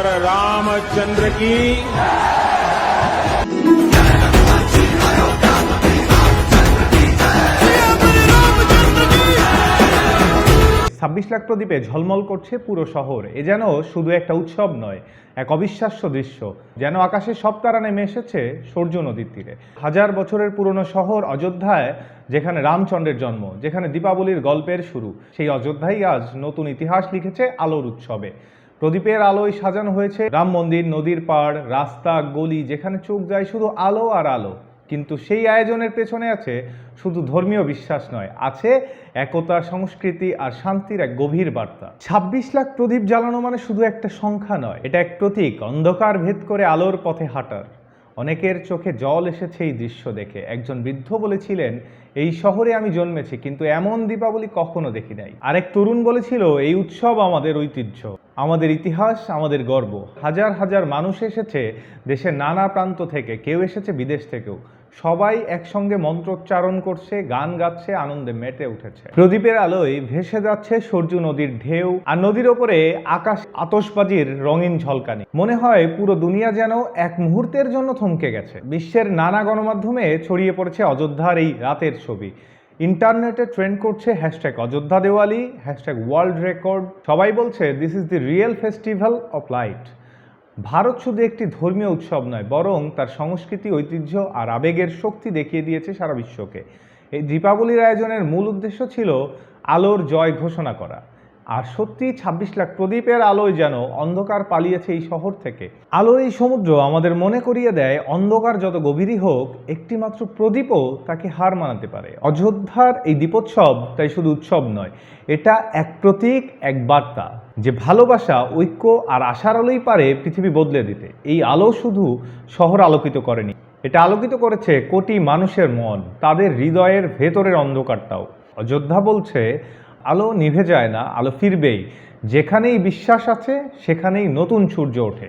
अवतार रामचंद्र की 26 লাখ প্রদীপে ঝলমল করছে পুরো শহর। এ যেন শুধু একটা উৎসব নয়, এক অবিশ্বাস্য দৃশ্য। যেন আকাশে সব তারা নেমে এসেছে সূর্য নদীর তীরে। হাজার বছরের পুরনো শহর অযোধ্যায়, যেখানে রামচন্দ্রের জন্ম, যেখানে দীপাবলির গল্পের শুরু, সেই অযোধ্যাই আজ নতুন ইতিহাস লিখেছে আলোর উৎসবে। প্রদীপের আলোয় সাজানো হয়েছে রাম মন্দির, নদীর পাড়, রাস্তা, গলি, যেখানে চোখ যায় শুধু আলো আর আলো। কিন্তু সেই আয়োজনের পেছনে আছে শুধু ধর্মীয় বিশ্বাস নয়, আছে একতা, সংস্কৃতি আর শান্তির এক গভীর বার্তা। 26 লাখ প্রদীপ জ্বালানো মানে শুধু একটা সংখ্যা নয়, এটা এক প্রতীক অন্ধকার ভেদ করে আলোর পথে হাঁটার। অনেকের চোখে জল এসেছে এই দৃশ্য দেখে। একজন বৃদ্ধ বলেছিলেন, এই শহরে আমি জন্মেছি, কিন্তু এমন দীপাবলি কখনো দেখি নাই। আরেক তরুণ বলেছিল, এই উৎসব আমাদের ঐতিহ্য, আমাদের ইতিহাস, আমাদের গর্ব। হাজার হাজার মানুষ এসেছে দেশের নানা প্রান্ত থেকে, কেউ এসেছে বিদেশ থেকেও। সবাই একসঙ্গে মন্ত্রোচ্চারণ করছে, গান গাচ্ছে, আনন্দে মেতে উঠেছে। প্রদীপের আলোয় ভেসে যাচ্ছে সরজু নদীর ঢেউ, আর নদীর ওপরে আকাশ আতশবাজির রঙিন ঝলকানি। মনে হয় পুরো দুনিয়া যেন এক মুহূর্তের জন্য থমকে গেছে। বিশ্বের নানা গণমাধ্যমে ছড়িয়ে পড়েছে অযোধ্যার এই রাতের ছবি। ইন্টারনেটে ট্রেন্ড করছে hashtag Ayodhya Diwali, hashtag world record. সবাই বলছে this is the real festival of light. Bharat শুধু একটি ধর্মীয় উৎসব নয়, বরং তার সংস্কৃতি, ঐতিহ্য আর আবেগের শক্তি দেখিয়ে দিয়েছে সারা বিশ্বকে। এই দীপাবলির আয়োজনের মূল উদ্দেশ্য ছিল আলোর জয় ঘোষণা করা। আর সত্যি 26 লাখ প্রদীপের আলোয় যেন অন্ধকার পালিয়েছে এই শহর থেকে। আলোর এই সমুদ্র আমাদের মনে করিয়ে দেয়, অন্ধকার যত গভীরই হোক, একটিমাত্র প্রদীপও তাকে হার মানাতে পারে। অযোধ্যার এই দীপোৎসব তাই শুধু উৎসব নয়, এটা এক প্রতীক, এক বার্তা যে ভালোবাসা, ঐক্য আর আশার আলোই পারে পৃথিবী বদলে দিতে। এই আলো শুধু শহর আলোকিত করেনি, এটা আলোকিত করেছে কোটি মানুষের মন, তাদের হৃদয়ের ভেতরের অন্ধকারটাও। অযোধ্যা বলছে, আলো নিভে যায় না, আলো ফিরবেই। যেখানেই বিশ্বাস আছে সেখানেই নতুন সূর্য ওঠে।